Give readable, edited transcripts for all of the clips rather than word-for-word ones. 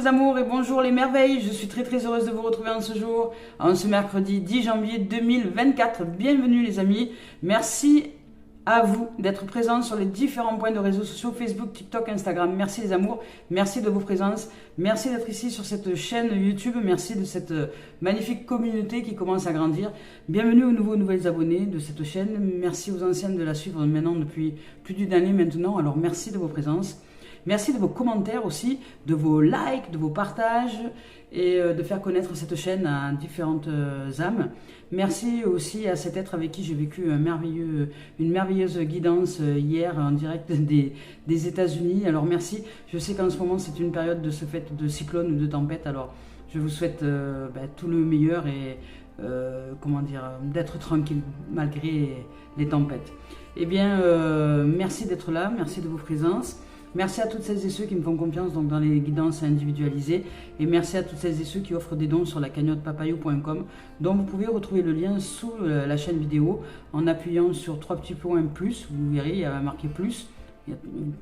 les amours et bonjour les merveilles, je suis très heureuse de vous retrouver en ce jour, en ce mercredi 10 janvier 2024. Bienvenue les amis, merci à vous d'être présents sur les différents points de réseaux sociaux, Facebook, TikTok, Instagram. Merci les amours, merci de vos présences, merci d'être ici sur cette chaîne YouTube, merci de cette magnifique communauté qui commence à grandir. Bienvenue aux nouvelles abonnés de cette chaîne, merci aux anciennes de la suivre maintenant depuis plus d'une année maintenant, alors merci de vos présences. Merci de vos commentaires aussi, de vos likes, de vos partages et de faire connaître cette chaîne à différentes âmes. Merci aussi à cet être avec qui j'ai vécu une merveilleuse guidance hier en direct des États-Unis. Alors merci, je sais qu'en ce moment c'est une période de ce fait de cyclone ou de tempête, alors je vous souhaite tout le meilleur et d'être tranquille malgré les tempêtes. Eh bien, merci d'être là, merci de vos présences. Merci à toutes celles et ceux qui me font confiance donc dans les guidances individualisées et merci à toutes celles et ceux qui offrent des dons sur la cagnotte papayou.com dont vous pouvez retrouver le lien sous la chaîne vidéo en appuyant sur 3 petits points plus, vous verrez il y a marqué plus, il y a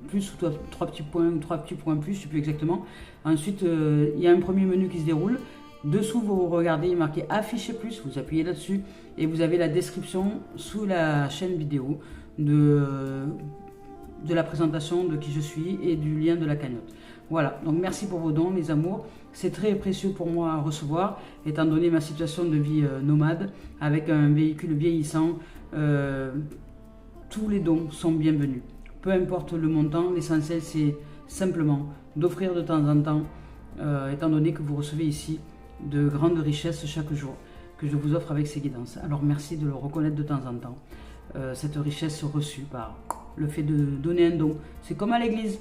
plus ou 3 petits points ou 3 petits points plus, je ne sais plus exactement. Ensuite il y a un premier menu qui se déroule, dessous vous regardez il est marqué afficher plus, vous appuyez là-dessus et vous avez la description sous la chaîne vidéo de la présentation de qui je suis et du lien de la cagnotte. Voilà, donc merci pour vos dons les amours, c'est très précieux pour moi à recevoir étant donné ma situation de vie nomade avec un véhicule vieillissant. Tous les dons sont bienvenus, peu importe le montant, l'essentiel c'est simplement d'offrir de temps en temps étant donné que vous recevez ici de grandes richesses chaque jour que je vous offre avec ces guidances. Alors merci de le reconnaître de temps en temps, cette richesse reçue par le fait de donner un don. C'est comme à l'église.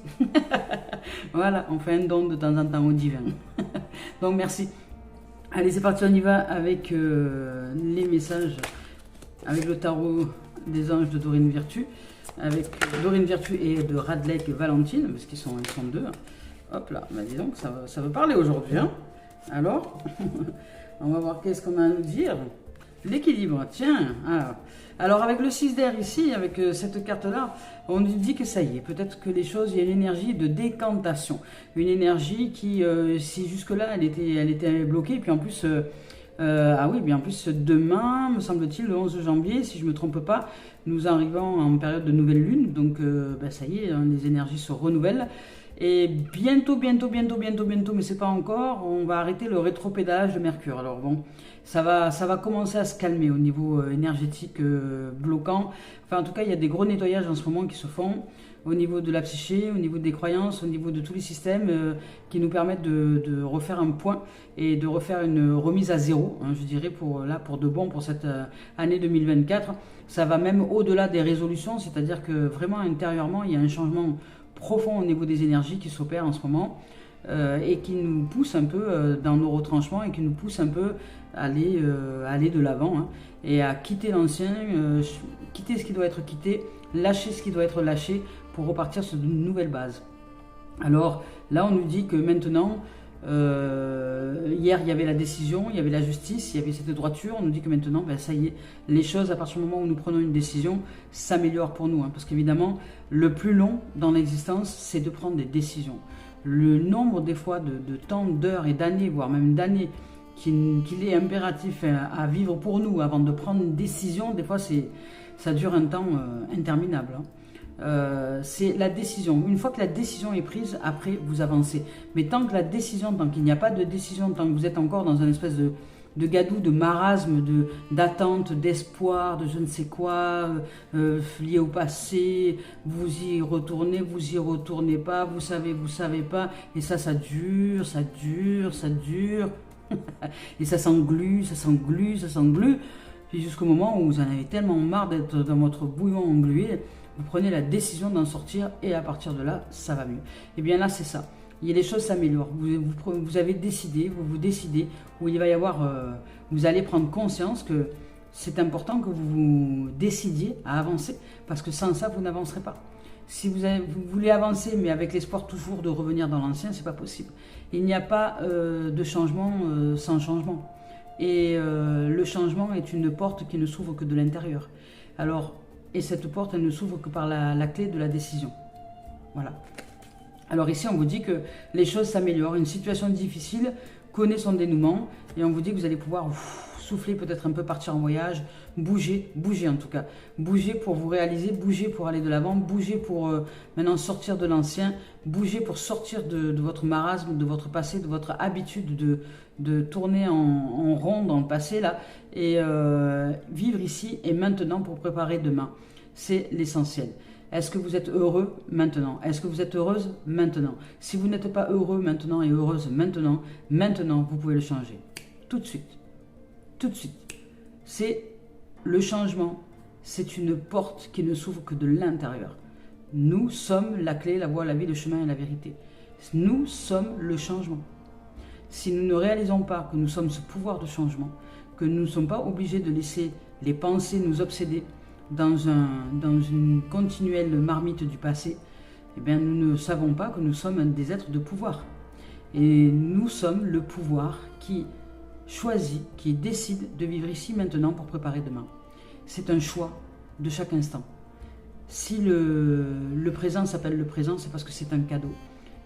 Voilà, on fait un don de temps en temps au divin. Donc merci. Allez, c'est parti, on y va avec les messages, avec le tarot des anges de Dorine Virtue, avec Dorine Virtue et de Radlek Valentine, parce qu'ils sont deux. Hop là, bah dis donc, ça veut parler aujourd'hui. Hein. Alors, on va voir qu'est-ce qu'on a à nous dire. L'équilibre, tiens. Alors avec le 6 d'air ici, avec cette carte-là, on nous dit que ça y est, peut-être que les choses, il y a une énergie de décantation. Une énergie qui, si jusque-là, elle était bloquée, puis en plus, en plus, demain, me semble-t-il, le 11 janvier, si je ne me trompe pas, nous arrivons en période de nouvelle lune, donc ça y est, hein, les énergies se renouvellent. Et bientôt, mais c'est pas encore, on va arrêter le rétropédalage de Mercure. Alors bon, ça va commencer à se calmer au niveau énergétique bloquant. Enfin, en tout cas, il y a des gros nettoyages en ce moment qui se font au niveau de la psyché, au niveau des croyances, au niveau de tous les systèmes qui nous permettent de refaire un point et de refaire une remise à zéro, hein, je dirais, pour de bon pour cette année 2024. Ça va même au-delà des résolutions, c'est-à-dire que vraiment intérieurement, il y a un changement profond au niveau des énergies qui s'opèrent en ce moment et qui nous pousse un peu dans nos retranchements et qui nous pousse un peu à aller de l'avant, hein, et à quitter l'ancien, quitter ce qui doit être quitté, lâcher ce qui doit être lâché pour repartir sur de nouvelles bases. Alors là on nous dit que maintenant hier il y avait la décision, il y avait la justice, il y avait cette droiture, on nous dit que maintenant ça y est, les choses à partir du moment où nous prenons une décision s'améliorent pour nous, hein, parce qu'évidemment le plus long dans l'existence c'est de prendre des décisions. Le nombre des fois de temps, d'heures et d'années, voire même d'années qu'il est impératif à vivre pour nous avant de prendre une décision, des fois ça dure un temps interminable, hein. C'est la décision. Une fois que la décision est prise, après vous avancez. Mais tant qu'il n'y a pas de décision, tant que vous êtes encore dans une espèce de gadou, de marasme, d'attente, d'espoir, de je ne sais quoi, lié au passé, vous y retournez pas, vous savez pas, et ça dure, et ça s'englue, puis jusqu'au moment où vous en avez tellement marre d'être dans votre bouillon englué, vous prenez la décision d'en sortir et à partir de là, ça va mieux. Et bien là, c'est ça. Les choses s'améliorent. Vous avez décidé, vous décidez, où il va y avoir, vous allez prendre conscience que c'est important que vous décidiez à avancer, parce que sans ça, vous n'avancerez pas. Si vous voulez avancer, mais avec l'espoir toujours de revenir dans l'ancien, c'est pas possible. Il n'y a pas de changement sans changement. Et le changement est une porte qui ne s'ouvre que de l'intérieur. Alors, et cette porte, elle ne s'ouvre que par la clé de la décision. Voilà. Alors ici, on vous dit que les choses s'améliorent. Une situation difficile connaît son dénouement. Et on vous dit que vous allez pouvoir souffler, peut-être un peu partir en voyage, bouger en tout cas. Bouger pour vous réaliser, bouger pour aller de l'avant, bouger pour maintenant sortir de l'ancien, bouger pour sortir de votre marasme, de votre passé, de votre habitude de tourner en rond dans le passé là. Et vivre ici et maintenant pour préparer demain. C'est l'essentiel. Est-ce que vous êtes heureux maintenant? Est-ce que vous êtes heureuse maintenant? Si vous n'êtes pas heureux maintenant et heureuse maintenant, vous pouvez le changer. Tout de suite. Tout de suite. C'est le changement. C'est une porte qui ne s'ouvre que de l'intérieur. Nous sommes la clé, la voie, la vie, le chemin et la vérité. Nous sommes le changement. Si nous ne réalisons pas que nous sommes ce pouvoir de changement, que nous ne sommes pas obligés de laisser les pensées nous obséder, dans une continuelle marmite du passé, eh bien, nous ne savons pas que nous sommes des êtres de pouvoir. Et nous sommes le pouvoir qui choisit, qui décide de vivre ici maintenant pour préparer demain. C'est un choix de chaque instant. Si le présent s'appelle le présent, c'est parce que c'est un cadeau.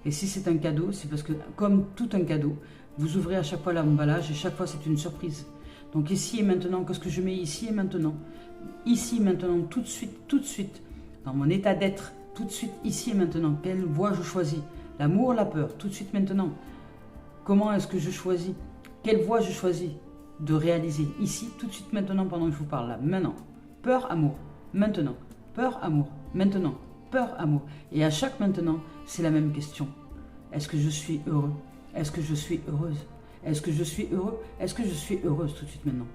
Et si c'est un cadeau, c'est parce que, comme tout un cadeau, vous ouvrez à chaque fois l'emballage et chaque fois c'est une surprise. Donc ici et maintenant, qu'est-ce que je mets ici et maintenant? Ici, maintenant, tout de suite, dans mon état d'être, tout de suite, ici et maintenant, quelle voie je choisis? L'amour, la peur, tout de suite maintenant. Comment est-ce que je choisis? Quelle voie je choisis de réaliser? Ici, tout de suite maintenant, pendant que je vous parle là, maintenant. Peur, amour, maintenant. Peur, amour, maintenant. Peur, amour. Et à chaque maintenant, c'est la même question. Est-ce que je suis heureux? Est-ce que je suis heureuse? Est-ce que je suis heureux? Est-ce que je suis heureuse tout de suite maintenant?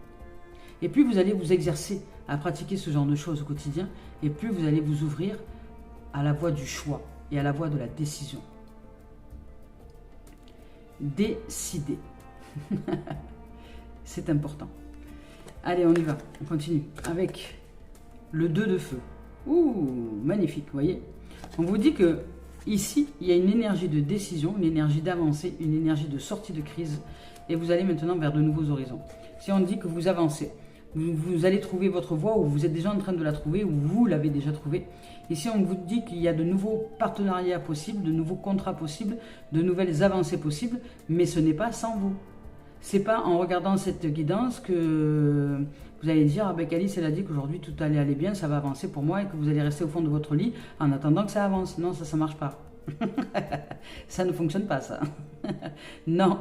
Et plus vous allez vous exercer à pratiquer ce genre de choses au quotidien, et plus vous allez vous ouvrir à la voie du choix et à la voie de la décision. Décider. C'est important. Allez, on y va. On continue avec le 2 de feu. Ouh, magnifique, vous voyez. On vous dit que ici, il y a une énergie de décision, une énergie d'avancée, une énergie de sortie de crise, et vous allez maintenant vers de nouveaux horizons. Si on dit que vous avancez, vous allez trouver votre voie, ou vous êtes déjà en train de la trouver, ou vous l'avez déjà trouvée. Ici, on vous dit qu'il y a de nouveaux partenariats possibles, de nouveaux contrats possibles, de nouvelles avancées possibles, mais ce n'est pas sans vous. C'est pas en regardant cette guidance que vous allez dire, ah ben Calice, elle a dit qu'aujourd'hui tout allait aller bien, ça va avancer pour moi, et que vous allez rester au fond de votre lit en attendant que ça avance. Non, ça marche pas. Ça ne fonctionne pas, ça. Non.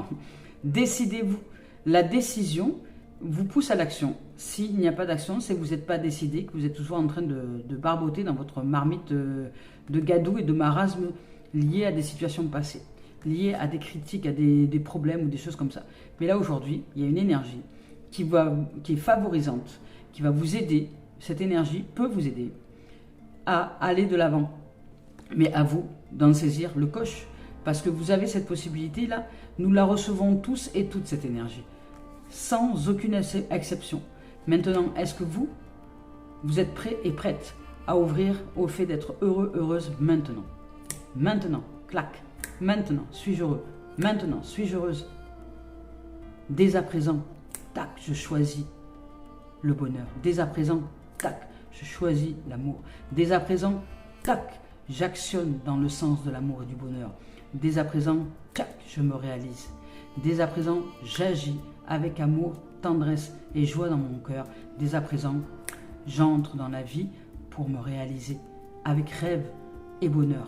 Décidez-vous. La décision vous pousse à l'action. S'il n'y a pas d'action, c'est que vous n'êtes pas décidé, que vous êtes toujours en train de barboter dans votre marmite de gadou et de marasme liés à des situations passées, liées à des critiques, à des problèmes ou des choses comme ça. Mais là, aujourd'hui, il y a une énergie qui est favorisante, qui va vous aider. Cette énergie peut vous aider à aller de l'avant. Mais à vous d'en saisir le coche. Parce que vous avez cette possibilité-là. Nous la recevons tous et toutes, cette énergie. Sans aucune exception. Maintenant, est-ce que vous êtes prêts et prêtes à ouvrir au fait d'être heureux, heureuse maintenant? Maintenant, clac. Maintenant, suis-je heureux? Maintenant, suis-je heureuse? Dès à présent, tac, je choisis le bonheur. Dès à présent, tac, je choisis l'amour. Dès à présent, tac, j'actionne dans le sens de l'amour et du bonheur. Dès à présent, tac, je me réalise. Dès à présent, j'agis avec amour, tendresse et joie dans mon cœur. Dès à présent, j'entre dans la vie pour me réaliser avec rêve et bonheur.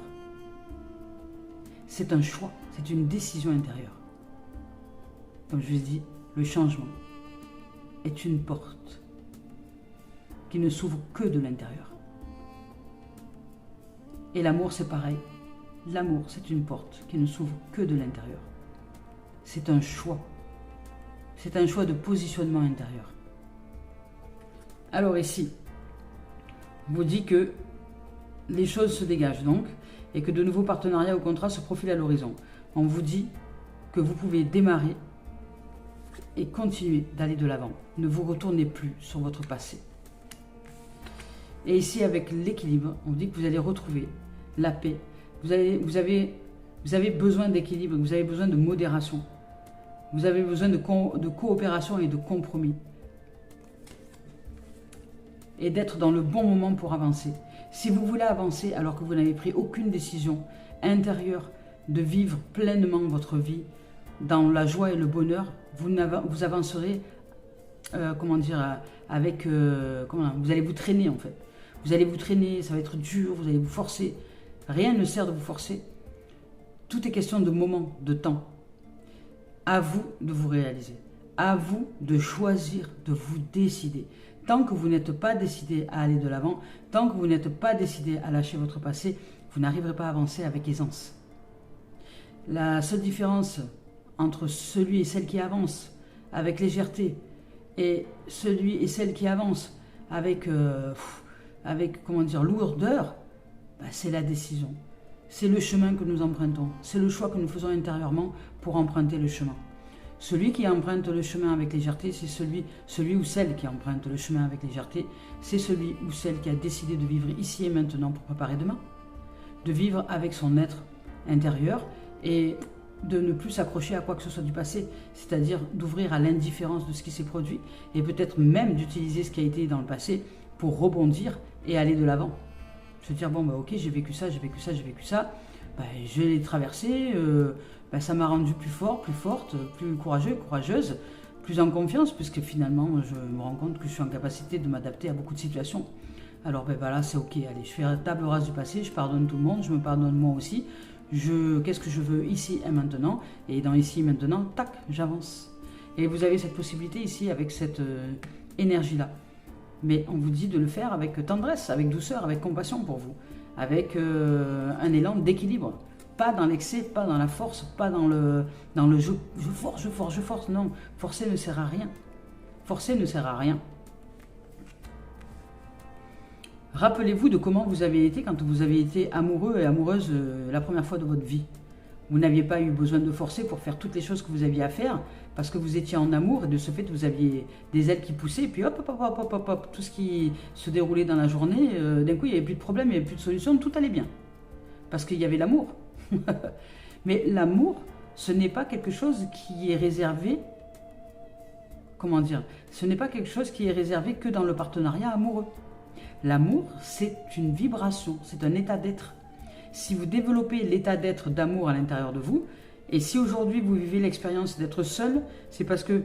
C'est un choix, c'est une décision intérieure. Comme je vous ai dit, le changement est une porte qui ne s'ouvre que de l'intérieur. Et l'amour, c'est pareil. L'amour, c'est une porte qui ne s'ouvre que de l'intérieur. C'est un choix. C'est un choix de positionnement intérieur. Alors ici, on vous dit que les choses se dégagent donc et que de nouveaux partenariats ou contrats se profilent à l'horizon. On vous dit que vous pouvez démarrer et continuer d'aller de l'avant. Ne vous retournez plus sur votre passé. Et ici, avec l'équilibre, on dit que vous allez retrouver la paix. Vous avez besoin d'équilibre, vous avez besoin de modération. Vous avez besoin de coopération et de compromis. Et d'être dans le bon moment pour avancer. Si vous voulez avancer alors que vous n'avez pris aucune décision, intérieur de vivre pleinement votre vie dans la joie et le bonheur, vous avancerez, comment dire, avec, vous allez vous traîner en fait. Vous allez vous traîner, ça va être dur, vous allez vous forcer. Rien ne sert de vous forcer. Tout est question de moment, de temps. À vous de vous réaliser. À vous de choisir, de vous décider. Tant que vous n'êtes pas décidé à aller de l'avant, tant que vous n'êtes pas décidé à lâcher votre passé, vous n'arriverez pas à avancer avec aisance. La seule différence entre celui et celle qui avance avec légèreté et celui et celle qui avance avec, comment dire, lourdeur, c'est la décision. C'est le chemin que nous empruntons. C'est le choix que nous faisons intérieurement pour emprunter le chemin. Celui qui emprunte le chemin avec légèreté, c'est celui ou celle qui emprunte le chemin avec légèreté, c'est celui ou celle qui a décidé de vivre ici et maintenant pour préparer demain. De vivre avec son être intérieur et de ne plus s'accrocher à quoi que ce soit du passé, c'est-à-dire d'ouvrir à l'indifférence de ce qui s'est produit et peut-être même d'utiliser ce qui a été dans le passé pour rebondir et aller de l'avant. Se dire, bon, ok, j'ai vécu ça, je l'ai traversé, ça m'a rendu plus fort, plus forte, plus courageux, courageuse, plus en confiance, puisque finalement, je me rends compte que je suis en capacité de m'adapter à beaucoup de situations. Alors, là, c'est ok, allez, je fais table rase du passé, je pardonne tout le monde, je me pardonne moi aussi, qu'est-ce que je veux ici et maintenant, et dans ici et maintenant, tac, j'avance. Et vous avez cette possibilité ici avec cette énergie-là. Mais on vous dit de le faire avec tendresse, avec douceur, avec compassion pour vous, avec un élan d'équilibre. Pas dans l'excès, pas dans la force, pas dans le je force. Non, forcer ne sert à rien. Forcer ne sert à rien. Rappelez-vous de comment vous avez été quand vous avez été amoureux et amoureuse la première fois de votre vie. Vous n'aviez pas eu besoin de forcer pour faire toutes les choses que vous aviez à faire parce que vous étiez en amour et de ce fait vous aviez des ailes qui poussaient et puis hop, tout ce qui se déroulait dans la journée, d'un coup il n'y avait plus de problème, il n'y avait plus de solution, tout allait bien. Parce qu'il y avait l'amour. Mais l'amour, ce n'est pas quelque chose qui est réservé, comment dire, ce n'est pas quelque chose qui est réservé que dans le partenariat amoureux. L'amour, c'est une vibration, c'est un état d'être. Si vous développez l'état d'être d'amour à l'intérieur de vous, et si aujourd'hui vous vivez l'expérience d'être seul, c'est parce que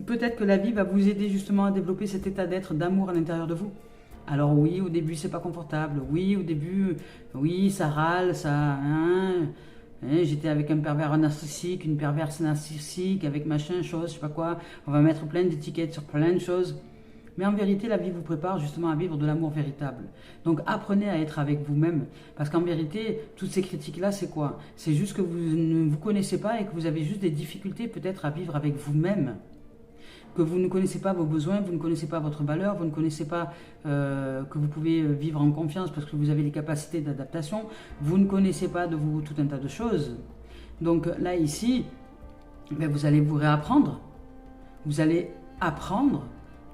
peut-être que la vie va vous aider justement à développer cet état d'être d'amour à l'intérieur de vous. Alors oui, au début c'est pas confortable, oui, au début, oui, ça râle, j'étais avec un pervers narcissique, une perverse narcissique, avec machin, chose, je sais pas quoi, on va mettre plein d'étiquettes sur plein de choses. Mais en vérité, la vie vous prépare justement à vivre de l'amour véritable. Donc apprenez à être avec vous-même. Parce qu'en vérité, toutes ces critiques-là, c'est quoi? C'est juste que vous ne vous connaissez pas et que vous avez juste des difficultés peut-être à vivre avec vous-même. Que vous ne connaissez pas vos besoins, vous ne connaissez pas votre valeur, vous ne connaissez pas que vous pouvez vivre en confiance parce que vous avez les capacités d'adaptation. Vous ne connaissez pas de vous tout un tas de choses. Donc là, ici, vous allez vous réapprendre. Vous allez apprendre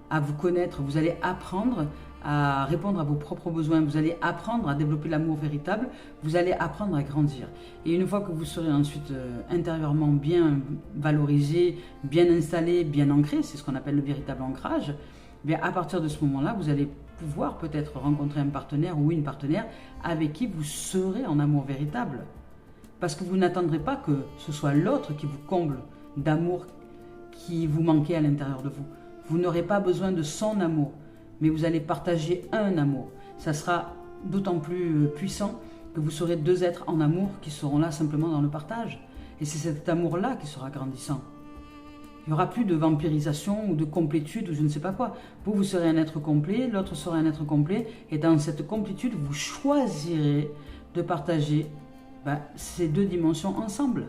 à vous connaître, vous allez apprendre à répondre à vos propres besoins, vous allez apprendre à développer l'amour véritable, vous allez apprendre à grandir. Et une fois que vous serez ensuite intérieurement bien valorisé, bien installé, bien ancré, c'est ce qu'on appelle le véritable ancrage, bien à partir de ce moment-là, vous allez pouvoir peut-être rencontrer un partenaire ou une partenaire avec qui vous serez en amour véritable. Parce que vous n'attendrez pas que ce soit l'autre qui vous comble d'amour qui vous manquait à l'intérieur de vous. Vous n'aurez pas besoin de son amour, mais vous allez partager un amour. Ça sera d'autant plus puissant que vous serez deux êtres en amour qui seront là simplement dans le partage. Et c'est cet amour-là qui sera grandissant. Il n'y aura plus de vampirisation ou de complétude ou je ne sais pas quoi. Vous serez un être complet, l'autre sera un être complet. Et dans cette complétude, vous choisirez de partager ces deux dimensions ensemble.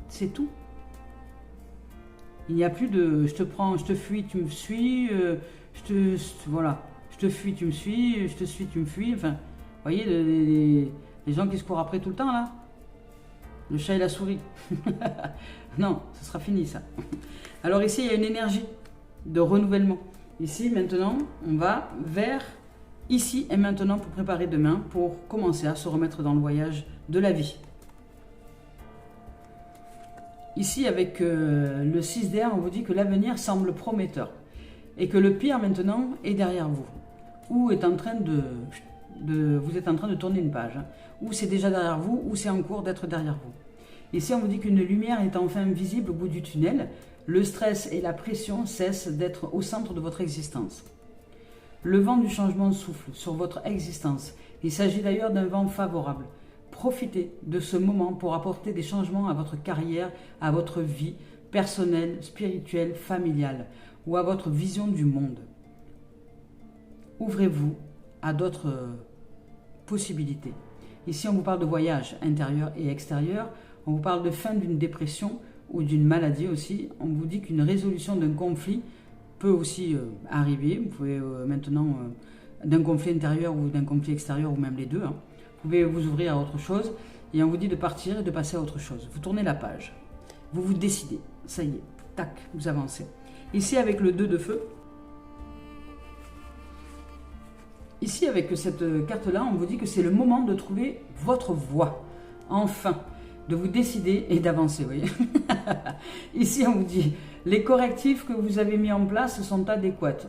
C'est tout. Il n'y a plus de je te prends, je te fuis, tu me suis, je te fuis, tu me suis, je te suis, tu me fuis. Enfin, vous voyez les gens qui se courent après tout le temps là. Le chat et la souris. Non, ce sera fini ça. Alors ici, il y a une énergie de renouvellement. Ici, maintenant, on va vers ici et maintenant pour préparer demain, pour commencer à se remettre dans le voyage de la vie. Ici, avec le 6 d'air, on vous dit que l'avenir semble prometteur et que le pire maintenant est derrière vous ou est en train vous êtes en train de tourner une page. Hein. Ou c'est déjà derrière vous, ou c'est en cours d'être derrière vous. Ici, on vous dit qu'une lumière est enfin visible au bout du tunnel. Le stress et la pression cessent d'être au centre de votre existence. Le vent du changement souffle sur votre existence. Il s'agit d'ailleurs d'un vent favorable. Profitez de ce moment pour apporter des changements à votre carrière, à votre vie personnelle, spirituelle, familiale ou à votre vision du monde. Ouvrez-vous à d'autres possibilités. Ici, on vous parle de voyage intérieur et extérieur. On vous parle de fin d'une dépression ou d'une maladie aussi. On vous dit qu'une résolution d'un conflit peut aussi arriver. Vous pouvez maintenant, d'un conflit intérieur ou d'un conflit extérieur ou même les deux. Hein. Vous pouvez vous ouvrir à autre chose et on vous dit de partir et de passer à autre chose. Vous tournez la page. Vous vous décidez. Ça y est. Tac, vous avancez. Ici, avec le 2 de feu. Ici, avec cette carte-là, on vous dit que c'est le moment de trouver votre voie. Enfin, de vous décider et d'avancer, vous voyez. Ici, on vous dit, les correctifs que vous avez mis en place sont adéquats,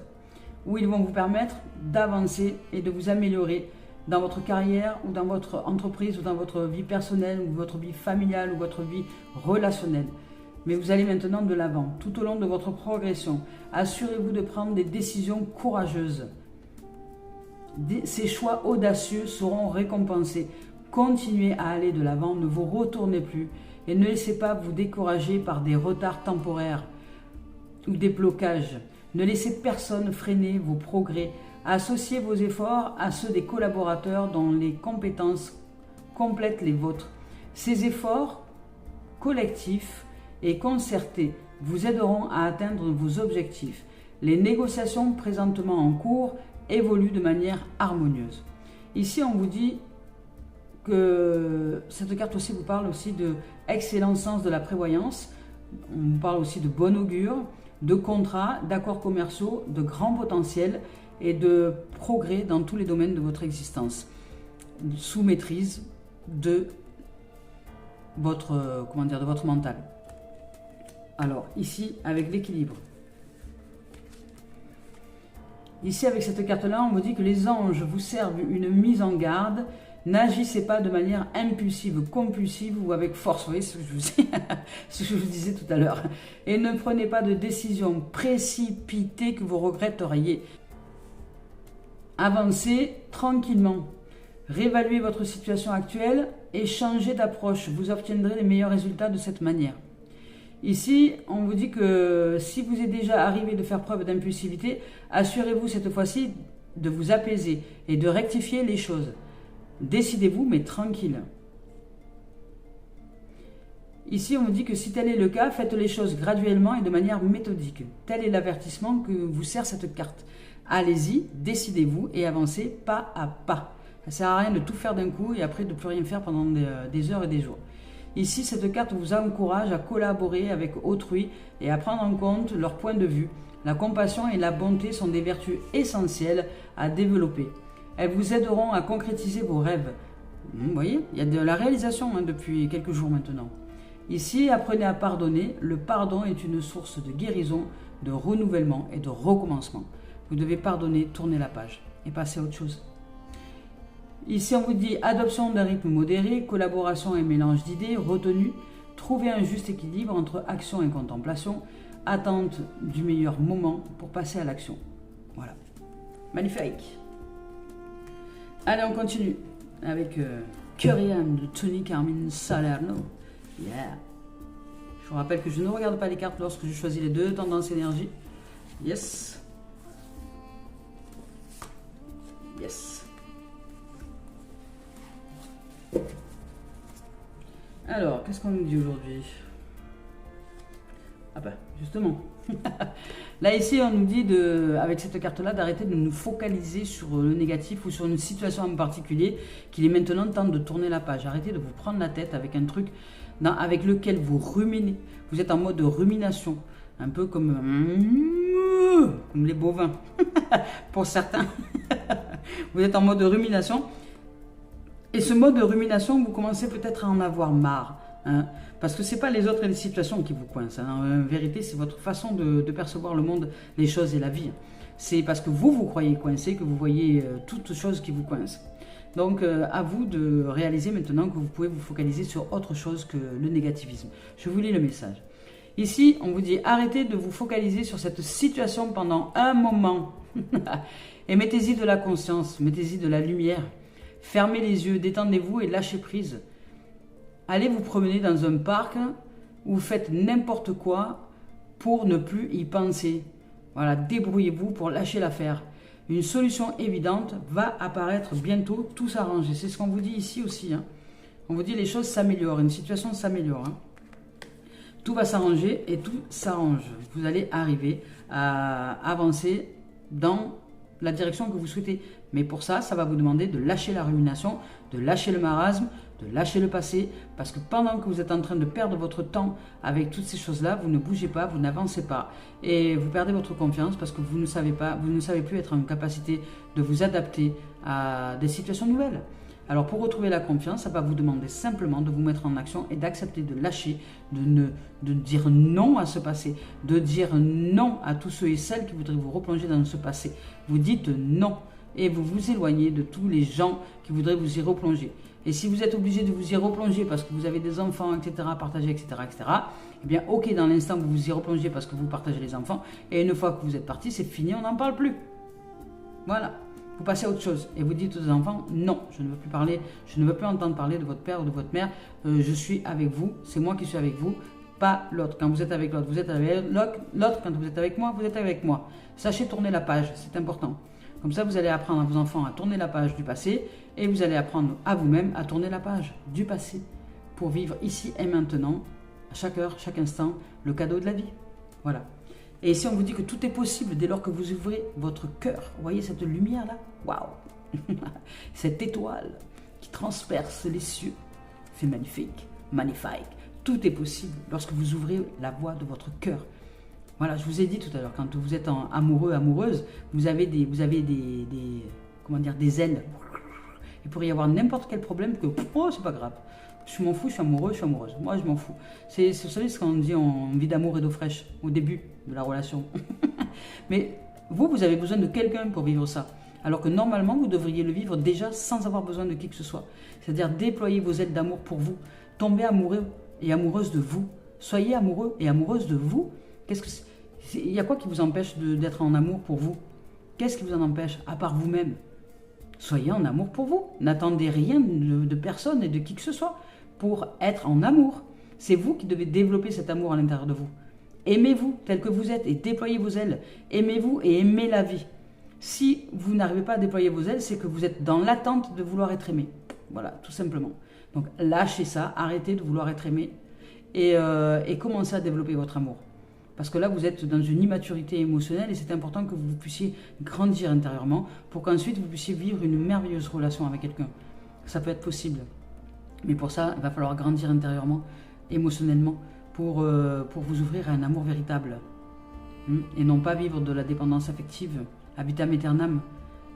où ils vont vous permettre d'avancer et de vous améliorer dans votre carrière ou dans votre entreprise ou dans votre vie personnelle ou votre vie familiale ou votre vie relationnelle. Mais vous allez maintenant de l'avant, tout au long de votre progression. Assurez-vous de prendre des décisions courageuses. Ces choix audacieux seront récompensés. Continuez à aller de l'avant, ne vous retournez plus et ne laissez pas vous décourager par des retards temporaires ou des blocages. Ne laissez personne freiner vos progrès. Associez vos efforts à ceux des collaborateurs dont les compétences complètent les vôtres. Ces efforts collectifs et concertés vous aideront à atteindre vos objectifs. Les négociations présentement en cours évoluent de manière harmonieuse. Ici, on vous dit que cette carte aussi vous parle aussi de excellent sens de la prévoyance. On vous parle aussi de bon augure, de contrats, d'accords commerciaux, de grand potentiel et de progrès dans tous les domaines de votre existence, sous maîtrise de votre, de votre mental. Alors, ici, avec l'équilibre. Ici, avec cette carte-là, on vous dit que les anges vous servent une mise en garde. N'agissez pas de manière impulsive, compulsive ou avec force. Vous voyez ce que je vous disais tout à l'heure. Et ne prenez pas de décisions précipitées que vous regretteriez. Avancez tranquillement. Réévaluez votre situation actuelle et changez d'approche. Vous obtiendrez les meilleurs résultats de cette manière. Ici, on vous dit que si vous êtes déjà arrivé de faire preuve d'impulsivité, assurez-vous cette fois-ci de vous apaiser et de rectifier les choses. Décidez-vous, mais tranquille. Ici, on vous dit que si tel est le cas, faites les choses graduellement et de manière méthodique. Tel est l'avertissement que vous sert cette carte. Allez-y, décidez-vous et avancez pas à pas. Ça ne sert à rien de tout faire d'un coup et après de ne plus rien faire pendant des heures et des jours. Ici, cette carte vous encourage à collaborer avec autrui et à prendre en compte leur point de vue. La compassion et la bonté sont des vertus essentielles à développer. Elles vous aideront à concrétiser vos rêves. Vous voyez, il y a de la réalisation depuis quelques jours maintenant. Ici, apprenez à pardonner. Le pardon est une source de guérison, de renouvellement et de recommencement. Vous devez pardonner, tourner la page et passer à autre chose. Ici, on vous dit adoption d'un rythme modéré, collaboration et mélange d'idées, retenue, trouver un juste équilibre entre action et contemplation, attente du meilleur moment pour passer à l'action. Voilà. Magnifique. Allez, on continue avec Curian de Tony Carmine Salerno. Yeah. Je vous rappelle que je ne regarde pas les cartes lorsque je choisis les deux tendances énergie. Yes. Yes. Alors, qu'est-ce qu'on nous dit aujourd'hui? Ah ben, justement. Là, ici, on nous dit, avec cette carte-là, d'arrêter de nous focaliser sur le négatif ou sur une situation en particulier, qu'il est maintenant temps de tourner la page. Arrêtez de vous prendre la tête avec un truc avec lequel vous ruminez. Vous êtes en mode rumination, un peu comme les bovins, pour certains. Vous êtes en mode rumination. Et ce mode de rumination, vous commencez peut-être à en avoir marre. Hein, parce que ce n'est pas les autres et les situations qui vous coincent. Hein. En vérité, c'est votre façon de percevoir le monde, les choses et la vie. C'est parce que vous croyez coincé que vous voyez toutes choses qui vous coincent. Donc, à vous de réaliser maintenant que vous pouvez vous focaliser sur autre chose que le négativisme. Je vous lis le message. Ici, on vous dit, arrêtez de vous focaliser sur cette situation pendant un moment. Et mettez-y de la conscience, mettez-y de la lumière. Fermez les yeux, détendez-vous et lâchez prise. Allez vous promener dans un parc où vous faites n'importe quoi pour ne plus y penser. Voilà, débrouillez-vous pour lâcher l'affaire. Une solution évidente va apparaître bientôt, tout s'arrange. Et c'est ce qu'on vous dit ici aussi. Hein. On vous dit les choses s'améliorent, une situation s'améliore. Hein. Tout va s'arranger et tout s'arrange. Vous allez arriver à avancer dans la direction que vous souhaitez. Mais pour ça, ça va vous demander de lâcher la rumination, de lâcher le marasme, de lâcher le passé. Parce que pendant que vous êtes en train de perdre votre temps avec toutes ces choses-là, vous ne bougez pas, vous n'avancez pas. Et vous perdez votre confiance parce que vous ne savez pas, vous ne savez plus être en capacité de vous adapter à des situations nouvelles. Alors pour retrouver la confiance, ça va vous demander simplement de vous mettre en action et d'accepter de lâcher, de dire non à ce passé, de dire non à tous ceux et celles qui voudraient vous replonger dans ce passé. Vous dites non et vous vous éloignez de tous les gens qui voudraient vous y replonger. Et si vous êtes obligé de vous y replonger parce que vous avez des enfants, etc., à partager, etc., eh bien ok, dans l'instant vous vous y replongez parce que vous partagez les enfants, et une fois que vous êtes parti, c'est fini, on n'en parle plus. Voilà. Vous passez à autre chose et vous dites aux enfants, non, je ne veux plus parler, je ne veux plus entendre parler de votre père ou de votre mère, je suis avec vous, c'est moi qui suis avec vous, pas l'autre. Quand vous êtes avec l'autre, vous êtes avec l'autre, quand vous êtes avec moi, vous êtes avec moi. Sachez tourner la page, c'est important. Comme ça, vous allez apprendre à vos enfants à tourner la page du passé et vous allez apprendre à vous-même à tourner la page du passé pour vivre ici et maintenant, à chaque heure, chaque instant, le cadeau de la vie. Voilà. Et ici, on vous dit que tout est possible dès lors que vous ouvrez votre cœur. Vous voyez cette lumière-là? Waouh! Cette étoile qui transperce les cieux. C'est magnifique, magnifique. Tout est possible lorsque vous ouvrez la voie de votre cœur. Voilà, je vous ai dit tout à l'heure, quand vous êtes amoureux, amoureuse, vous avez des ailes. Il pourrait y avoir n'importe quel problème que, oh, c'est pas grave. Je m'en fous, je suis amoureux, je suis amoureuse. Moi, je m'en fous. Vous savez ce qu'on dit en vie d'amour et d'eau fraîche, au début de la relation. Mais vous avez besoin de quelqu'un pour vivre ça. Alors que normalement, vous devriez le vivre déjà sans avoir besoin de qui que ce soit. C'est-à-dire déployer vos ailes d'amour pour vous. Tombez amoureux et amoureuse de vous. Soyez amoureux et amoureuse de vous. Il y a quoi qui vous empêche d'être en amour pour vous? Qu'est-ce qui vous en empêche, à part vous-même? Soyez en amour pour vous. N'attendez rien de personne et de qui que ce soit pour être en amour. C'est vous qui devez développer cet amour à l'intérieur de vous. Aimez-vous tel que vous êtes et déployez vos ailes. Aimez-vous et aimez la vie. Si vous n'arrivez pas à déployer vos ailes, c'est que vous êtes dans l'attente de vouloir être aimé. Voilà, tout simplement. Donc lâchez ça, arrêtez de vouloir être aimé et commencez à développer votre amour. Parce que là, vous êtes dans une immaturité émotionnelle et c'est important que vous puissiez grandir intérieurement pour qu'ensuite vous puissiez vivre une merveilleuse relation avec quelqu'un. Ça peut être possible. Mais pour ça, il va falloir grandir intérieurement, émotionnellement, pour vous ouvrir à un amour véritable. Et non pas vivre de la dépendance affective, ad vitam aeternam,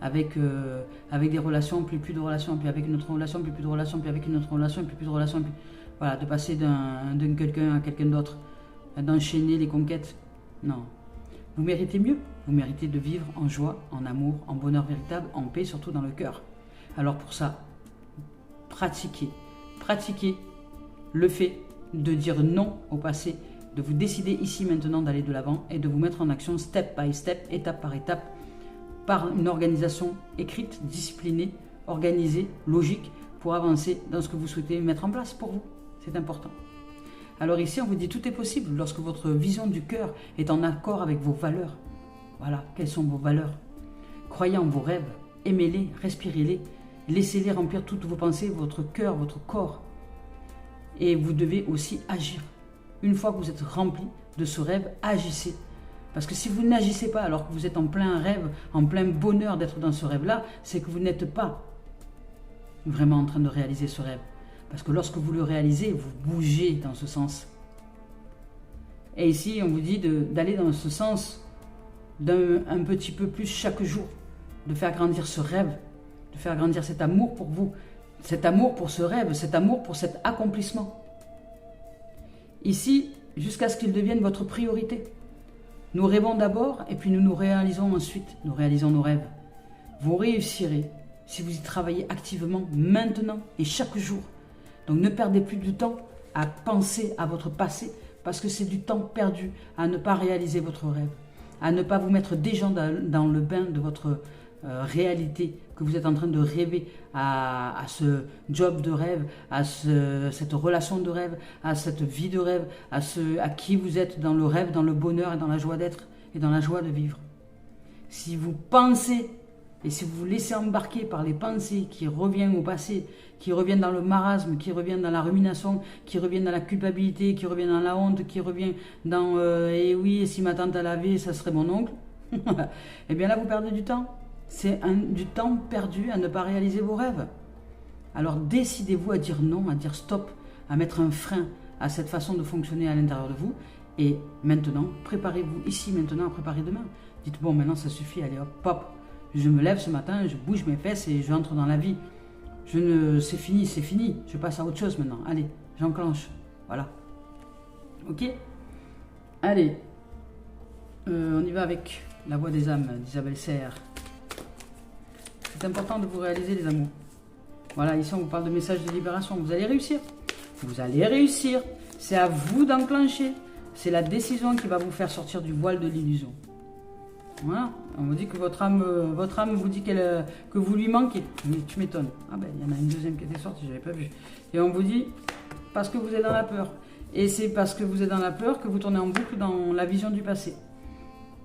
avec des relations, puis plus de relations, puis avec une autre relation, puis plus de relations, puis avec une autre relation, puis plus de relations. Puis... Voilà, de passer d'un quelqu'un à quelqu'un d'autre. D'enchaîner les conquêtes. Non. Vous méritez mieux. Vous méritez de vivre en joie, en amour, en bonheur véritable, en paix, surtout dans le cœur. Alors pour ça, pratiquez. Pratiquez le fait de dire non au passé, de vous décider ici maintenant d'aller de l'avant et de vous mettre en action step by step, étape par étape, par une organisation écrite, disciplinée, organisée, logique, pour avancer dans ce que vous souhaitez mettre en place pour vous. C'est important. Alors ici, on vous dit tout est possible lorsque votre vision du cœur est en accord avec vos valeurs. Voilà, quelles sont vos valeurs? Croyez en vos rêves, aimez-les, respirez-les, laissez-les remplir toutes vos pensées, votre cœur, votre corps. Et vous devez aussi agir. Une fois que vous êtes rempli de ce rêve, agissez. Parce que si vous n'agissez pas alors que vous êtes en plein rêve, en plein bonheur d'être dans ce rêve-là, c'est que vous n'êtes pas vraiment en train de réaliser ce rêve. Parce que lorsque vous le réalisez, vous bougez dans ce sens. Et ici, on vous dit d'aller dans ce sens un petit peu plus chaque jour. De faire grandir ce rêve, de faire grandir cet amour pour vous, cet amour pour ce rêve, cet amour pour cet accomplissement. Ici, jusqu'à ce qu'il devienne votre priorité. Nous rêvons d'abord et puis nous nous réalisons ensuite. Nous réalisons nos rêves. Vous réussirez si vous y travaillez activement maintenant et chaque jour. Donc ne perdez plus de temps à penser à votre passé, parce que c'est du temps perdu à ne pas réaliser votre rêve, à ne pas vous mettre déjà dans le bain de votre réalité, que vous êtes en train de rêver à ce job de rêve, à cette relation de rêve, à cette vie de rêve, à qui vous êtes dans le rêve, dans le bonheur et dans la joie d'être et dans la joie de vivre. Si vous pensez et si vous vous laissez embarquer par les pensées qui reviennent au passé, qui reviennent dans le marasme, qui reviennent dans la rumination, qui reviennent dans la culpabilité, qui reviennent dans la honte, qui reviennent dans eh oui, si ma tante l'avait, ça serait mon oncle, eh bien là vous perdez du temps. C'est du temps perdu à ne pas réaliser vos rêves. Alors décidez-vous à dire non, à dire stop, à mettre un frein à cette façon de fonctionner à l'intérieur de vous. Et maintenant, préparez-vous ici maintenant à préparer demain. Dites bon, maintenant ça suffit, allez hop, pop. Je me lève ce matin, je bouge mes fesses et j'entre dans la vie. C'est fini, je passe à autre chose maintenant. Allez, j'enclenche. Voilà. Ok? Allez, on y va avec la voix des âmes d'Isabelle Serre. C'est important de vous réaliser, les amours. Voilà, ici on vous parle de message de libération. Vous allez réussir. Vous allez réussir. C'est à vous d'enclencher. C'est la décision qui va vous faire sortir du voile de l'illusion. Voilà. On vous dit que votre âme vous dit que vous lui manquez. Mais tu m'étonnes. Ah ben, il y en a une deuxième qui était sortie, je n'avais pas vu. Et on vous dit, parce que vous êtes dans la peur. Et c'est parce que vous êtes dans la peur que vous tournez en boucle dans la vision du passé.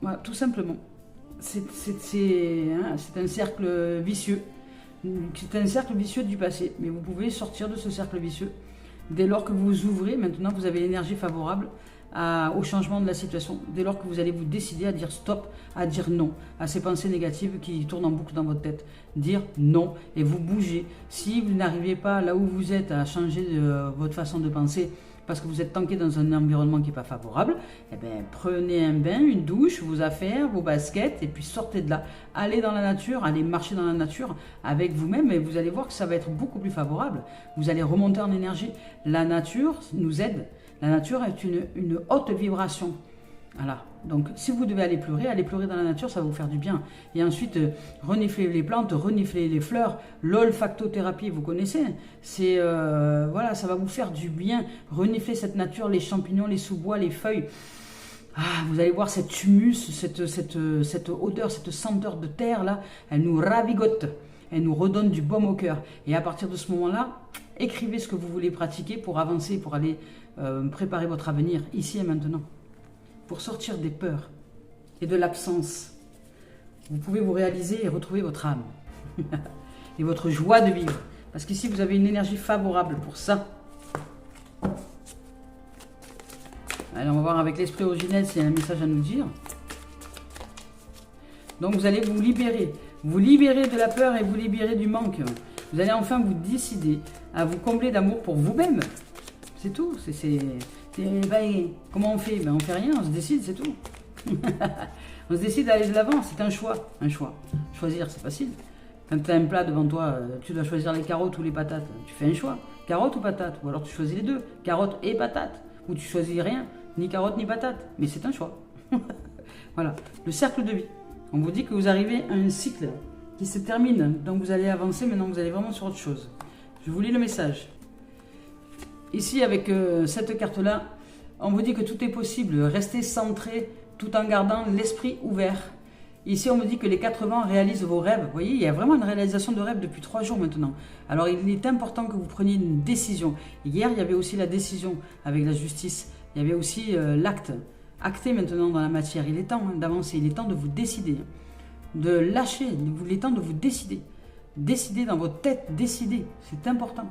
Voilà, tout simplement. C'est un cercle vicieux. C'est un cercle vicieux du passé. Mais vous pouvez sortir de ce cercle vicieux dès lors que vous ouvrez. Maintenant, vous avez l'énergie favorable au changement de la situation. Dès lors que vous allez vous décider à dire stop, à dire non à ces pensées négatives qui tournent en boucle dans votre tête. Dire non et vous bougez. Si vous n'arrivez pas là où vous êtes à changer votre façon de penser, parce que vous êtes tanké dans un environnement qui n'est pas favorable, eh bien, prenez un bain, une douche, vos affaires, vos baskets, et puis sortez de là. Allez dans la nature, allez marcher dans la nature avec vous-même, et vous allez voir que ça va être beaucoup plus favorable. Vous allez remonter en énergie. La nature nous aide. La nature est une haute vibration. Voilà. Donc, si vous devez aller pleurer dans la nature, ça va vous faire du bien. Et ensuite, renifler les plantes, renifler les fleurs, l'olfactothérapie, vous connaissez. C'est, voilà, ça va vous faire du bien. Renifler cette nature, les champignons, les sous-bois, les feuilles. Ah, vous allez voir cet humus, cette odeur, cette senteur de terre là, elle nous ravigote. Elle nous redonne du baume au cœur. Et à partir de ce moment-là, écrivez ce que vous voulez pratiquer pour avancer, pour aller préparer votre avenir, ici et maintenant. Pour sortir des peurs et de l'absence, vous pouvez vous réaliser et retrouver votre âme et votre joie de vivre. Parce qu'ici, vous avez une énergie favorable pour ça. Allez, on va voir avec l'esprit originel s'il y a un message à nous dire. Donc, vous allez vous libérer. Vous libérer de la peur et vous libérer du manque. Vous allez enfin vous décider à vous combler d'amour pour vous-même. C'est tout. Comment on fait? Ben, on fait rien, on se décide, c'est tout. On se décide d'aller de l'avant, c'est un choix. Un choix. Choisir, c'est facile. Quand tu as un plat devant toi, tu dois choisir les carottes ou les patates. Tu fais un choix. Carottes ou patates? Ou alors tu choisis les deux. Carottes et patates. Ou tu choisis rien. Ni carottes ni patates. Mais c'est un choix. Voilà. Le cercle de vie. On vous dit que vous arrivez à un cycle qui se termine. Donc vous allez avancer. Maintenant, vous allez vraiment sur autre chose. Je vous lis le message. Ici, avec cette carte-là, on vous dit que tout est possible. Restez centré tout en gardant l'esprit ouvert. Ici, on vous dit que les 4 vents réalisent vos rêves. Vous voyez, il y a vraiment une réalisation de rêve depuis 3 jours maintenant. Alors, il est important que vous preniez une décision. Hier, il y avait aussi la décision avec la justice. Il y avait aussi l'acte. Acté maintenant dans la matière. Il est temps d'avancer. Il est temps de vous décider. De lâcher. Il est temps de vous décider. Décider dans votre tête. Décider. C'est important.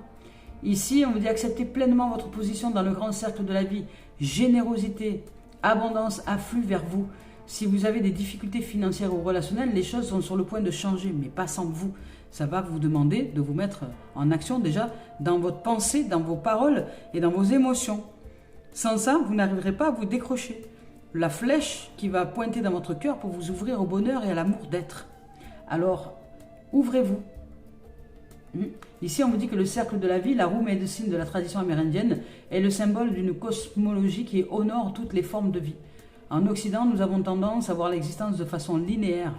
Ici, on vous dit acceptez pleinement votre position dans le grand cercle de la vie. Générosité, abondance afflue vers vous. Si vous avez des difficultés financières ou relationnelles, les choses sont sur le point de changer, mais pas sans vous. Ça va vous demander de vous mettre en action déjà dans votre pensée, dans vos paroles et dans vos émotions. Sans ça, vous n'arriverez pas à vous décrocher. La flèche qui va pointer dans votre cœur pour vous ouvrir au bonheur et à l'amour d'être. Alors, ouvrez-vous. Ici, on vous dit que le cercle de la vie, la roue médecine de la tradition amérindienne, est le symbole d'une cosmologie qui honore toutes les formes de vie. En Occident, nous avons tendance à voir l'existence de façon linéaire.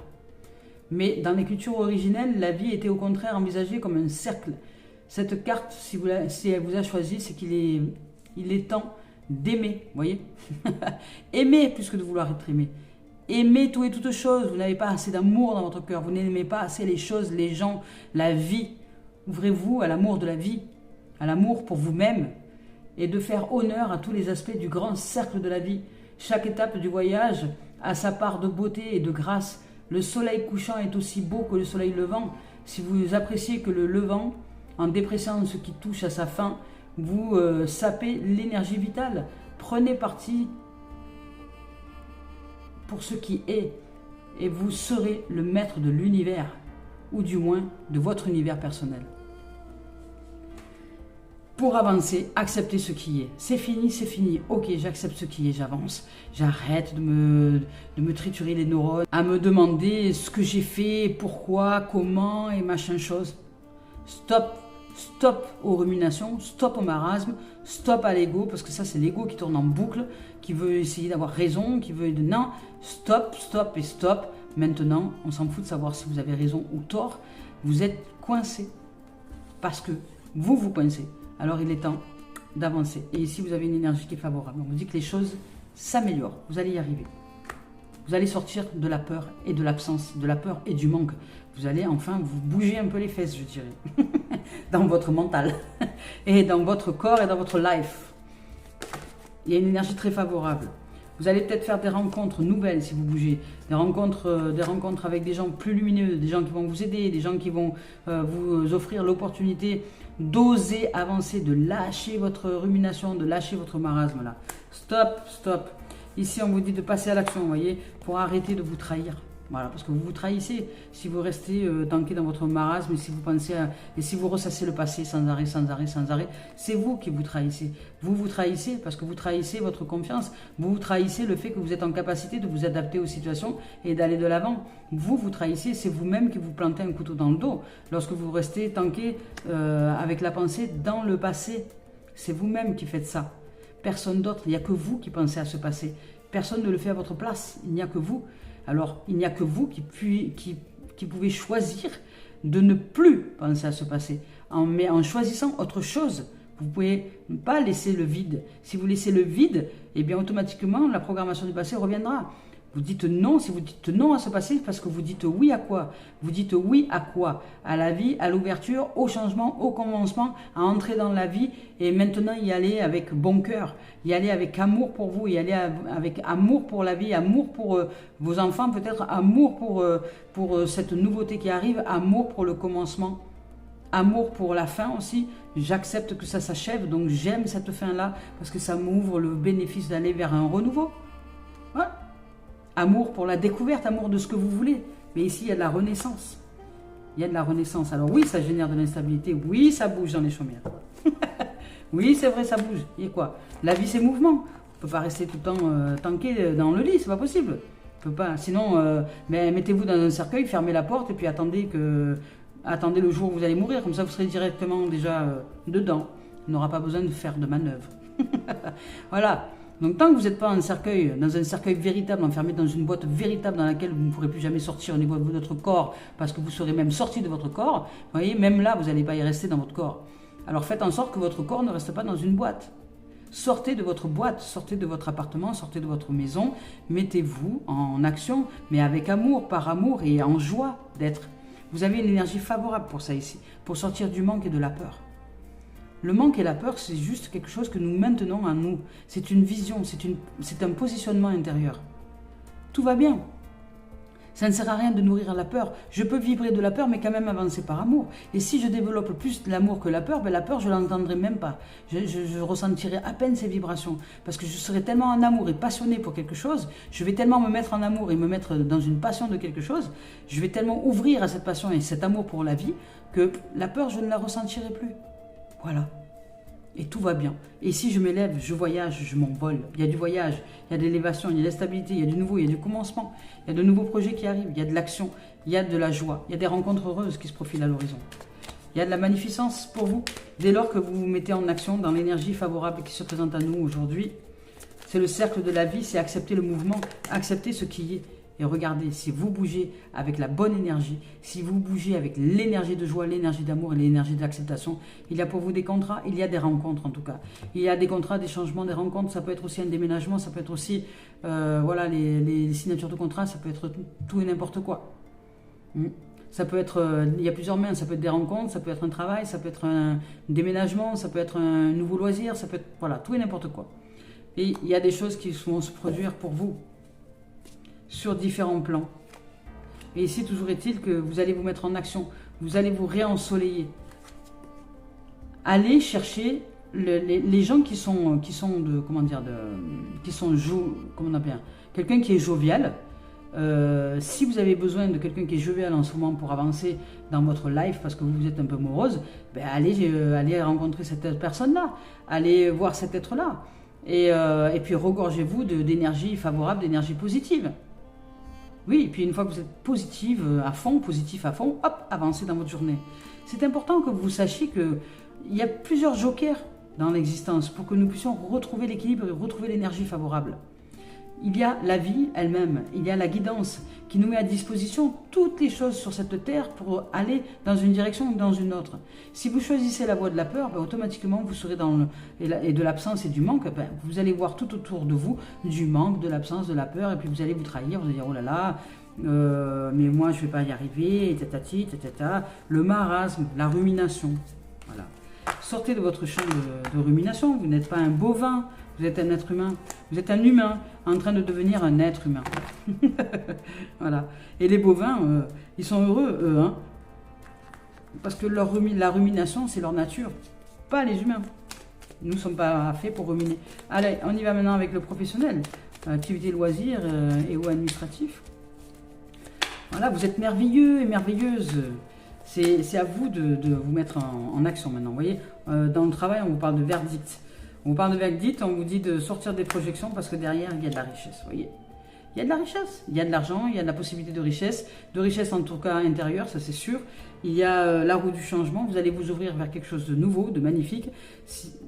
Mais dans les cultures originelles, la vie était au contraire envisagée comme un cercle. Cette carte, si elle vous a choisi, c'est il est temps d'aimer, vous voyez. Aimer plus que de vouloir être aimé. Aimez tout et toutes choses. Vous n'avez pas assez d'amour dans votre cœur. Vous n'aimez pas assez les choses, les gens, la vie. Ouvrez-vous à l'amour de la vie, à l'amour pour vous-même et de faire honneur à tous les aspects du grand cercle de la vie. Chaque étape du voyage a sa part de beauté et de grâce. Le soleil couchant est aussi beau que le soleil levant. Si vous appréciez que le levant, en dépréciant ce qui touche à sa fin, vous sapez l'énergie vitale. Prenez parti pour ce qui est et vous serez le maître de l'univers, ou du moins de votre univers personnel. Pour avancer, acceptez ce qui est. C'est fini, c'est fini. Ok, j'accepte ce qui est, j'avance. J'arrête de me triturer les neurones, à me demander ce que j'ai fait, pourquoi, comment et machin chose. Stop, stop aux ruminations, stop au marasme, stop à l'ego, parce que ça c'est l'ego qui tourne en boucle, qui veut essayer d'avoir raison, qui veut... Non, stop, stop et stop. Maintenant, on s'en fout de savoir si vous avez raison ou tort. Vous êtes coincé, parce que vous coincez. Alors il est temps d'avancer. Et ici, vous avez une énergie qui est favorable. On vous dit que les choses s'améliorent. Vous allez y arriver. Vous allez sortir de la peur et de l'absence, de la peur et du manque. Vous allez enfin vous bouger un peu les fesses, je dirais, dans votre mental et dans votre corps et dans votre life. Il y a une énergie très favorable. Vous allez peut-être faire des rencontres nouvelles si vous bougez, des rencontres avec des gens plus lumineux, des gens qui vont vous aider, des gens qui vont vous offrir l'opportunité d'oser avancer, de lâcher votre rumination, de lâcher votre marasme là. Stop, stop. Ici, on vous dit de passer à l'action, vous voyez, pour arrêter de vous trahir. Voilà, parce que vous vous trahissez si vous restez tanké dans votre marasme et si vous pensez et si vous ressassez le passé sans arrêt, sans arrêt, sans arrêt. C'est vous qui vous trahissez. Vous vous trahissez parce que vous trahissez votre confiance. Vous vous trahissez le fait que vous êtes en capacité de vous adapter aux situations et d'aller de l'avant. Vous vous trahissez, c'est vous-même qui vous plantez un couteau dans le dos. Lorsque vous restez tanké avec la pensée dans le passé, c'est vous-même qui faites ça. Personne d'autre, il n'y a que vous qui pensez à ce passé. Personne ne le fait à votre place, il n'y a que vous. Alors, il n'y a que vous qui pouvez choisir de ne plus penser à ce passé. Mais en choisissant autre chose, vous ne pouvez pas laisser le vide. Si vous laissez le vide, eh bien automatiquement, la programmation du passé reviendra. Vous dites non, si vous dites non à ce passé, c'est parce que vous dites oui à quoi? Vous dites oui à quoi? À la vie, à l'ouverture, au changement, au commencement, à entrer dans la vie et maintenant y aller avec bon cœur, y aller avec amour pour vous, y aller avec amour pour la vie, amour pour vos enfants, peut-être amour pour cette nouveauté qui arrive, amour pour le commencement, amour pour la fin aussi. J'accepte que ça s'achève, donc j'aime cette fin-là parce que ça m'ouvre le bénéfice d'aller vers un renouveau. Voilà. Amour pour la découverte, amour de ce que vous voulez. Mais ici, il y a de la renaissance. Il y a de la renaissance. Alors oui, ça génère de l'instabilité. Oui, ça bouge dans les chaumières. Oui, c'est vrai, ça bouge. Et quoi? La vie, c'est mouvement. On ne peut pas rester tout le temps tanké dans le lit. C'est pas possible. On peut pas. Sinon, mettez-vous dans un cercueil, fermez la porte et puis attendez le jour où vous allez mourir. Comme ça, vous serez directement déjà dedans. On n'aura pas besoin de faire de manœuvre. Voilà. Donc tant que vous n'êtes pas dans un cercueil véritable, enfermé dans une boîte véritable dans laquelle vous ne pourrez plus jamais sortir au niveau de votre corps, parce que vous serez même sorti de votre corps, vous voyez, même là, vous n'allez pas y rester dans votre corps. Alors faites en sorte que votre corps ne reste pas dans une boîte. Sortez de votre boîte, sortez de votre appartement, sortez de votre maison, mettez-vous en action, mais avec amour, par amour et en joie d'être. Vous avez une énergie favorable pour ça ici, pour sortir du manque et de la peur. Le manque et la peur, c'est juste quelque chose que nous maintenons en nous. C'est une vision, c'est un positionnement intérieur. Tout va bien. Ça ne sert à rien de nourrir la peur. Je peux vibrer de la peur, mais quand même avancer par amour. Et si je développe plus de l'amour que la peur, la peur, je ne l'entendrai même pas. Je ressentirai à peine ces vibrations. Parce que je serai tellement en amour et passionné pour quelque chose, je vais tellement me mettre en amour et me mettre dans une passion de quelque chose, je vais tellement ouvrir à cette passion et cet amour pour la vie, que la peur, je ne la ressentirai plus. Voilà. Et tout va bien. Et si je m'élève, je voyage, je m'envole. Il y a du voyage, il y a de l'élévation, il y a de la stabilité, il y a du nouveau, il y a du commencement. Il y a de nouveaux projets qui arrivent, il y a de l'action, il y a de la joie, il y a des rencontres heureuses qui se profilent à l'horizon. Il y a de la magnificence pour vous, dès lors que vous vous mettez en action dans l'énergie favorable qui se présente à nous aujourd'hui. C'est le cercle de la vie, c'est accepter le mouvement, accepter ce qui est. Et regardez, si vous bougez avec la bonne énergie, si vous bougez avec l'énergie de joie, l'énergie d'amour et l'énergie de l'acceptation, il y a pour vous des contrats, il y a des rencontres en tout cas. Il y a des contrats, des changements, des rencontres, ça peut être aussi un déménagement, ça peut être aussi voilà, les signatures de contrats, ça peut être tout et n'importe quoi. Ça peut être, il y a plusieurs mains, ça peut être des rencontres, ça peut être un travail, ça peut être un déménagement, ça peut être un nouveau loisir, ça peut être, voilà, tout et n'importe quoi. Et il y a des choses qui vont se produire pour vous sur différents plans. Et ici, toujours est-il que vous allez vous mettre en action, vous allez vous réensoleiller. Allez chercher les gens qui sont de, comment dire, comment on appelle, quelqu'un qui est jovial. Si vous avez besoin de quelqu'un qui est jovial en ce moment pour avancer dans votre life parce que vous êtes un peu morose, ben allez rencontrer cette personne-là, allez voir cet être-là et puis regorgez-vous d'énergie favorable, d'énergie positive. Oui, et puis une fois que vous êtes positif à fond, hop, avancez dans votre journée. C'est important que vous sachiez qu'il y a plusieurs jokers dans l'existence pour que nous puissions retrouver l'équilibre et retrouver l'énergie favorable. Il y a la vie elle-même, il y a la guidance qui nous met à disposition toutes les choses sur cette terre pour aller dans une direction ou dans une autre. Si vous choisissez la voie de la peur, ben, automatiquement vous serez dans et de l'absence et du manque. Ben, vous allez voir tout autour de vous du manque, de l'absence, de la peur, et puis vous allez vous trahir, vous allez dire oh là là, mais moi je ne vais pas y arriver, et tatati, tatata. Le marasme, la rumination. Voilà. Sortez de votre champ de rumination, vous n'êtes pas un bovin. Vous êtes un être humain, vous êtes un humain en train de devenir un être humain. Voilà. Et les bovins, ils sont heureux, eux, hein, parce que la rumination, c'est leur nature, pas les humains. Nous ne sommes pas faits pour ruminer. Allez, on y va maintenant avec le professionnel, activité loisirs et ou administratif. Voilà, vous êtes merveilleux et merveilleuse. C'est à vous de vous mettre en action maintenant. Vous voyez, dans le travail, on vous parle de verdict. On vous parle de verdict, on vous dit de sortir des projections parce que derrière, il y a de la richesse. Vous voyez, il y a de la richesse, il y a de l'argent, il y a de la possibilité de richesse en tout cas intérieure, ça c'est sûr. Il y a la roue du changement, vous allez vous ouvrir vers quelque chose de nouveau, de magnifique.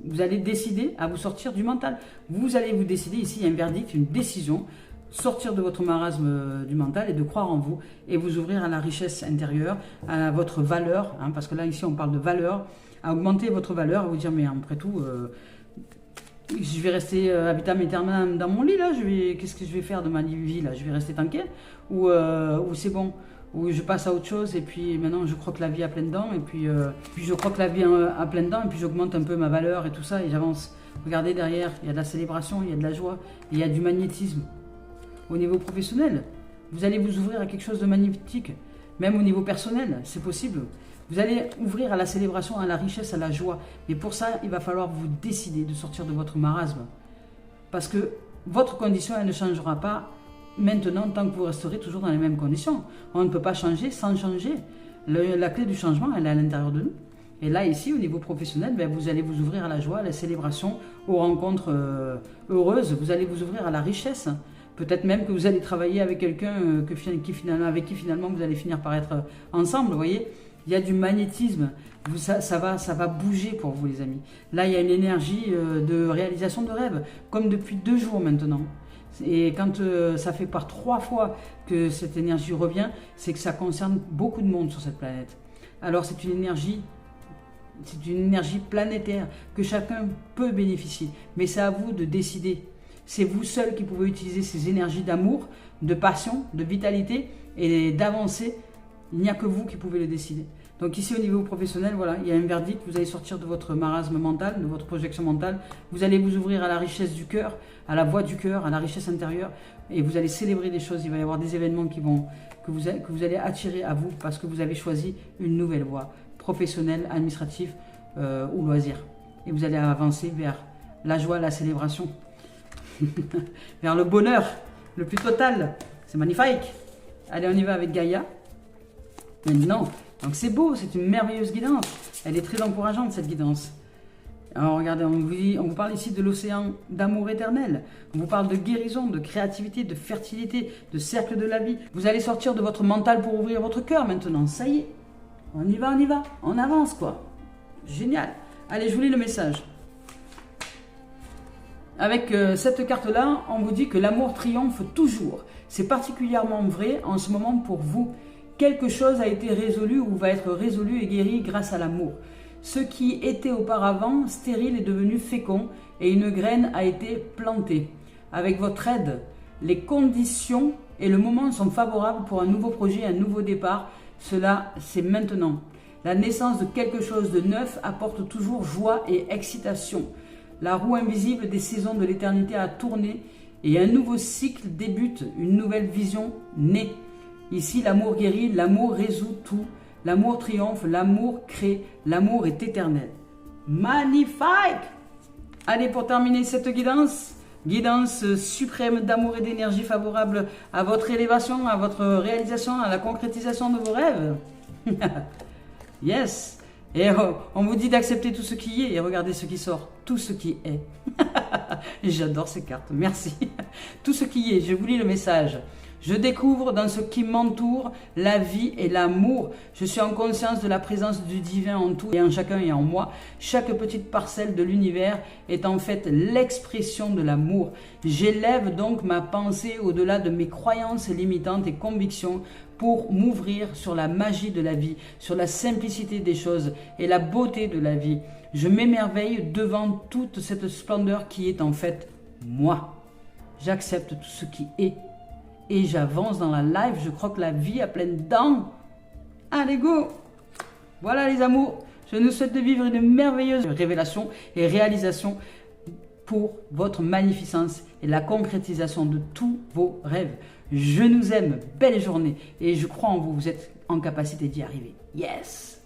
Vous allez décider à vous sortir du mental. Vous allez vous décider, ici il y a un verdict, une décision, sortir de votre marasme du mental et de croire en vous et vous ouvrir à la richesse intérieure, à votre valeur, hein, parce que là ici on parle de valeur, à augmenter votre valeur, à vous dire mais après tout... je vais rester habitam aeternam dans mon lit là, qu'est-ce que je vais faire de ma vie là? Je vais rester tanké ou c'est bon, ou je passe à autre chose et puis maintenant je croque la vie à pleines dents et puis je croque la vie à pleines dents et puis j'augmente un peu ma valeur et tout ça et j'avance. Regardez derrière, il y a de la célébration, il y a de la joie, il y a du magnétisme. Au niveau professionnel, vous allez vous ouvrir à quelque chose de magnétique, même au niveau personnel, c'est possible. Vous allez ouvrir à la célébration, à la richesse, à la joie. Mais pour ça, il va falloir vous décider de sortir de votre marasme. Parce que votre condition, elle ne changera pas maintenant tant que vous resterez toujours dans les mêmes conditions. On ne peut pas changer sans changer. La clé du changement, elle est à l'intérieur de nous. Et là, ici, au niveau professionnel, ben, vous allez vous ouvrir à la joie, à la célébration, aux rencontres heureuses. Vous allez vous ouvrir à la richesse. Peut-être même que vous allez travailler avec quelqu'un avec qui finalement vous allez finir par être ensemble, vous voyez. Il y a du magnétisme, ça va bouger pour vous les amis. Là, il y a une énergie de réalisation de rêve, comme depuis 2 jours maintenant. Et quand ça fait par 3 fois que cette énergie revient, c'est que ça concerne beaucoup de monde sur cette planète. Alors c'est une énergie planétaire que chacun peut bénéficier. Mais c'est à vous de décider. C'est vous seul qui pouvez utiliser ces énergies d'amour, de passion, de vitalité et d'avancer. Il n'y a que vous qui pouvez le décider. Donc ici au niveau professionnel, voilà, il y a un verdict, vous allez sortir de votre marasme mental, de votre projection mentale, vous allez vous ouvrir à la richesse du cœur, à la voix du cœur, à la richesse intérieure, et vous allez célébrer des choses, il va y avoir des événements que vous allez attirer à vous, parce que vous avez choisi une nouvelle voie, professionnelle, administrative ou loisir. Et vous allez avancer vers la joie, la célébration, vers le bonheur, le plus total, c'est magnifique. Allez, on y va avec Gaïa. Maintenant, donc c'est beau, c'est une merveilleuse guidance. Elle est très encourageante cette guidance. Alors regardez, on vous parle ici de l'océan d'amour éternel. On vous parle de guérison, de créativité, de fertilité, de cercle de la vie. Vous allez sortir de votre mental pour ouvrir votre cœur maintenant. Ça y est, on y va, on avance quoi. Génial. Allez, je vous lis le message. Avec cette carte-là, on vous dit que l'amour triomphe toujours. C'est particulièrement vrai en ce moment pour vous. Quelque chose a été résolu ou va être résolu et guéri grâce à l'amour. Ce qui était auparavant stérile est devenu fécond et une graine a été plantée. Avec votre aide, les conditions et le moment sont favorables pour un nouveau projet, un nouveau départ. Cela, c'est maintenant. La naissance de quelque chose de neuf apporte toujours joie et excitation. La roue invisible des saisons de l'éternité a tourné et un nouveau cycle débute, une nouvelle vision naît. Ici, l'amour guérit, l'amour résout tout, l'amour triomphe, l'amour crée, l'amour est éternel. Magnifique! Allez, pour terminer cette guidance suprême d'amour et d'énergie favorable à votre élévation, à votre réalisation, à la concrétisation de vos rêves. Yes! Et on vous dit d'accepter tout ce qui est et regardez ce qui sort, tout ce qui est. J'adore ces cartes, merci. Tout ce qui est, je vous lis le message. Je découvre dans ce qui m'entoure la vie et l'amour. Je suis en conscience de la présence du divin en tout et en chacun et en moi. Chaque petite parcelle de l'univers est en fait l'expression de l'amour. J'élève donc ma pensée au-delà de mes croyances limitantes et convictions pour m'ouvrir sur la magie de la vie, sur la simplicité des choses et la beauté de la vie. Je m'émerveille devant toute cette splendeur qui est en fait moi. J'accepte tout ce qui est. Et j'avance dans la live, je crois que la vie a plein de dents. Allez, go! Voilà les amours, je nous souhaite de vivre une merveilleuse révélation et réalisation pour votre magnificence et la concrétisation de tous vos rêves. Je nous aime, belle journée et je crois en vous, vous êtes en capacité d'y arriver. Yes!